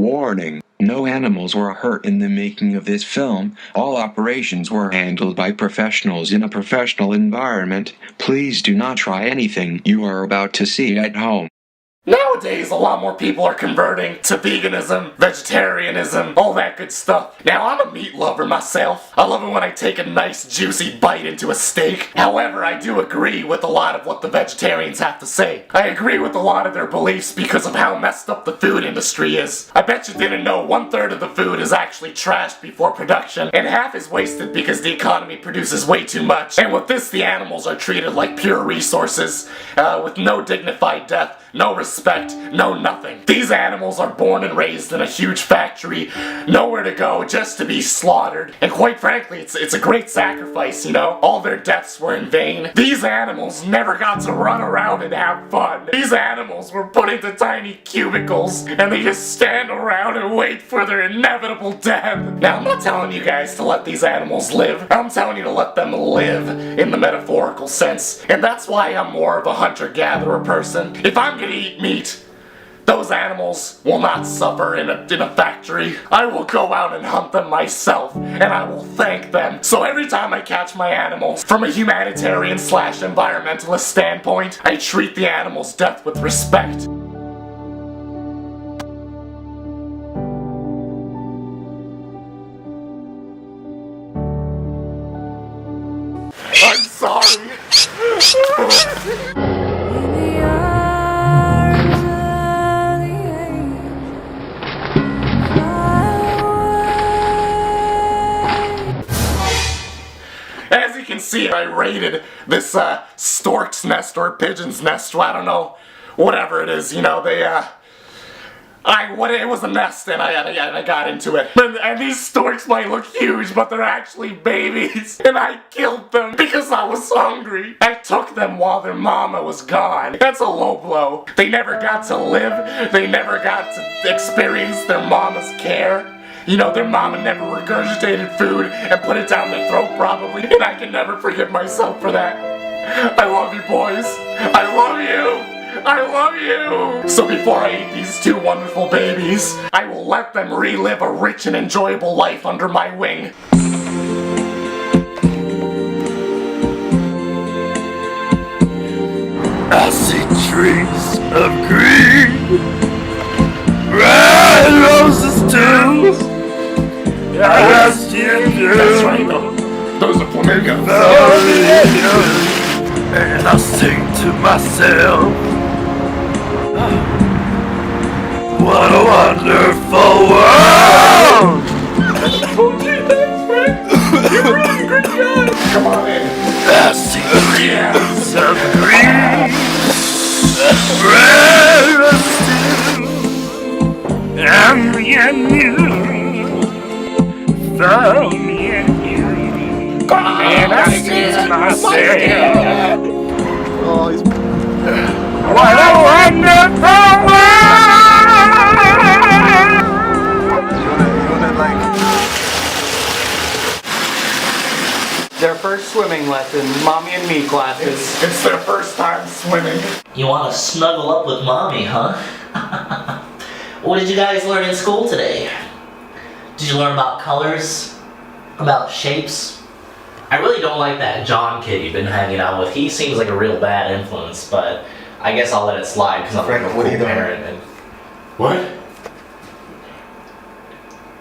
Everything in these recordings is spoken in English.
Warning: no animals were hurt in the making of this film. All operations were handled by professionals in a professional environment. Please do not try anything you are about to see at home. Nowadays, a lot more people are converting to veganism, vegetarianism, all that good stuff. Now, I'm a meat lover myself. I love it when I take a nice juicy bite into a steak. However, I do agree with a lot of what the vegetarians have to say. I agree with a lot of their beliefs because of how messed up the food industry is. I bet you didn't know 1/3 of the food is actually trashed before production, and half is wasted because the economy produces way too much. And with this, the animals are treated like pure resources, with no dignified death, no respect, no nothing. These animals are born and raised in a huge factory, nowhere to go, just to be slaughtered. And quite frankly, it's a great sacrifice, you know? All their deaths were in vain. These animals never got to run around and have fun. These animals were put into tiny cubicles, and they just stand around and wait for their inevitable death. Now, I'm not telling you guys to let these animals live. I'm telling you to let them live in the metaphorical sense. And that's why I'm more of a hunter-gatherer person. If I'm gonna eat meat, those animals will not suffer in a factory. I will go out and hunt them myself, and I will thank them. So every time I catch my animals, from a humanitarian / environmentalist standpoint, I treat the animal's death with respect. I'm sorry. As you can see, I raided this stork's nest or pigeon's nest, I don't know, whatever it is, you know, it was a nest and I got into it. And these storks might look huge, but they're actually babies. And I killed them because I was hungry. I took them while their mama was gone. That's a low blow. They never got to live. They never got to experience their mama's care. You know, their mama never regurgitated food and put it down their throat probably, and I can never forgive myself for that. I love you boys. I love you. I love you. So before I eat these two wonderful babies, I will let them relive a rich and enjoyable life under my wing. I see trees of green, red roses too. Yes, you do. That's right, though. Those are flamingos. And I sing to myself, what a wonderful world. Oh, gee, thanks, Frank. You're really a great guy. Come on in. I see trees of green, red roses too. And me and you. Found me and you, and I see myself. Oh, he's... What a wonderful You wanna like... Their first swimming lesson, mommy and me classes. It's their first time swimming. You want to snuggle up with mommy, huh? What did you guys learn in school today? Did you learn about colors? About shapes? I really don't like that John kid you've been hanging out with. He seems like a real bad influence, but I guess I'll let it slide because I'm Frank, like a what are you cool doing? parent. And What?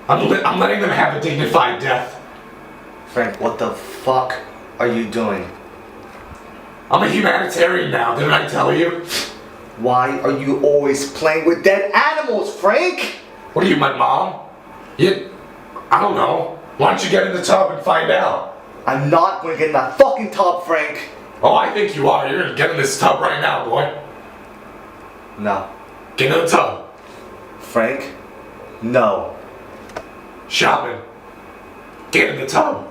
I'm letting them have a dignified death. Frank, what the fuck are you doing? I'm a humanitarian now, didn't I tell you? Why are you always playing with dead animals, Frank? What are you, my mom? I don't know. Why don't you get in the tub and find out? I'm not gonna get in that fucking tub, Frank. Oh, I think you are. You're gonna get in this tub right now, boy. No. Get in the tub. Frank? No. Shopping. Get in the tub.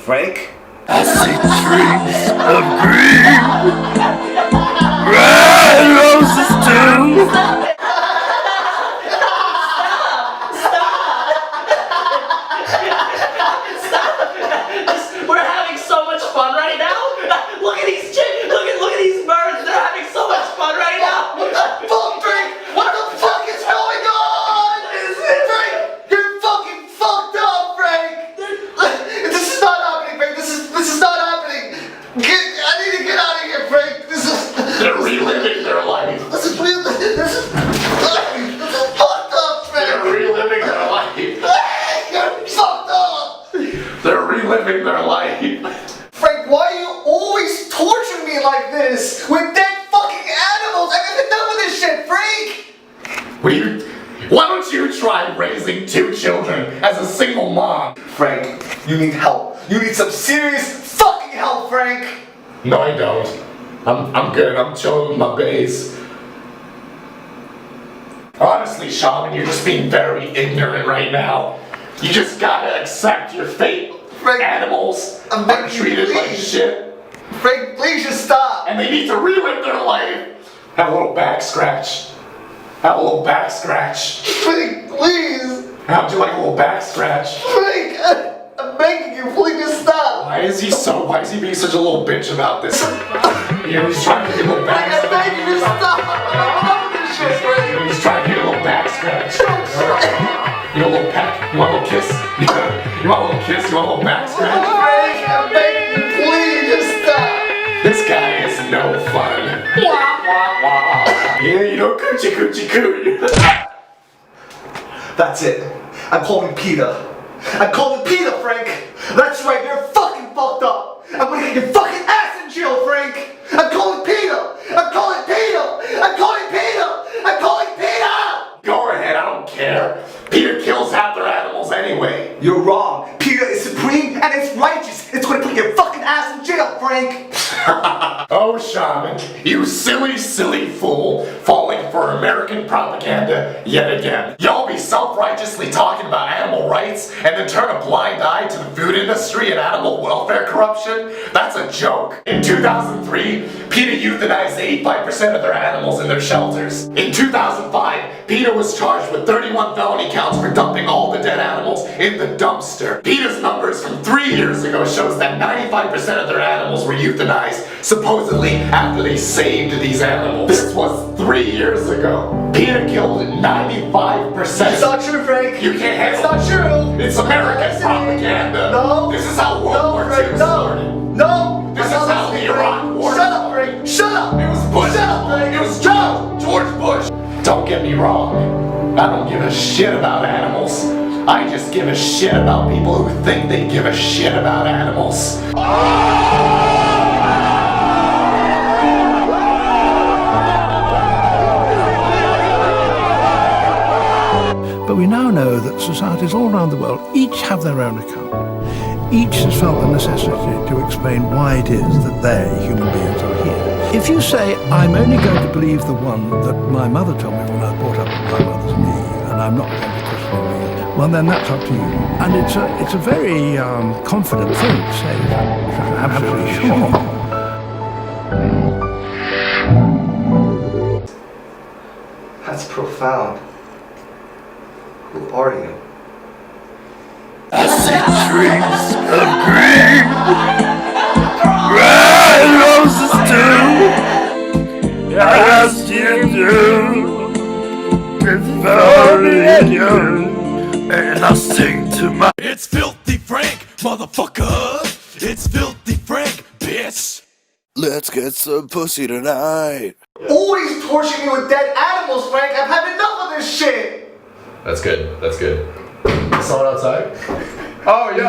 Frank? I see trees of green, red roses too. we're having so much fun right now. Look at these look at these birds. They're having so much fun right now. What the fuck is going on? Why don't you try raising 2 children as a single mom? Frank, you need help. You need some serious fucking help, Frank. No, I don't. I'm good. I'm chilling with my bass. Honestly, Shaman, you're just being very ignorant right now. You just gotta accept your fate. Frank, Animals I'm are begging you, treated like please. shit. Frank, please just stop. And they need to relive their life. Have a little back scratch. Have a little back scratch. Frank, please. How'd you like a little back scratch? Frank, I'm begging you, please just stop. Why is he being such a little bitch about this? You know, he's trying to get a little back Frank, I'm scratch. begging you to stop. I'm not with this shit, Frank. He's trying to get a little back scratch. You want a little peck? You want a little kiss? You want a little kiss? You want a little back scratch? Frank, I'm begging you, please just stop. This guy is no fun. Yeah, you know, coochie coochie coo. That's it. I'm calling Peter. I'm calling Peter, Frank. That's right, you're fucking fucked up. I'm gonna get your fucking ass in jail, Frank. I'm calling Peter. I'm calling Peter. I'm calling Peter. I'm calling Peter. Go ahead, I don't care. Peter kills half their animals anyway. You're wrong. Peter is supreme and it's righteous. It's gonna put your fucking ass in jail, Frank. Oh, Shaman, you silly, silly fool, falling for American propaganda yet again. Y'all be self-righteously talking about animal rights and then turn a blind eye to the food industry and animal welfare corruption? That's a joke. In 2003, PETA euthanized 85% of their animals in their shelters. In 2005, PETA was charged with 31 felony counts for dumping all the dead animals in the dumpster. PETA's numbers from 3 years ago shows that 95% of their animals were euthanized, supposedly after they saved these animals. This was 3 years ago. PETA killed 95%. It's not true, Frank. You can't handle It's not true. It's American propaganda. No. This is how World War Frank, II no. started. No. This I'm is not how the listening, Iraq Frank. War Shut up, Frank. Shut up. It was Bush. Shut up, Frank. It was George Bush. Don't get me wrong. I don't give a shit about animals. I just give a shit about people who think they give a shit about animals. But we now know that societies all around the world each have their own account. Each has felt the necessity to explain why it is that they, human beings, are here. If you say, I'm only going to believe the one that my mother told me when I was brought up with my mother's knee, and I'm not going to question me, well then that's up to you. And it's a very confident thing to say, I'm absolutely sure. That's profound. Who are you? I see trees of green, red roses too, as you do, before you, and I sing to my. It's Filthy Frank, motherfucker. It's Filthy Frank, bitch. Let's get some pussy tonight. Always torturing me with dead animals, Frank. I've had enough of this shit. That's good. That's good. Someone outside? Oh, yo.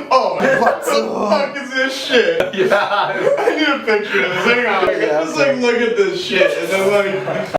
Oh, What the fuck is this shit? Yeah. I need a picture of this. Hang on. Just like look at this shit and then like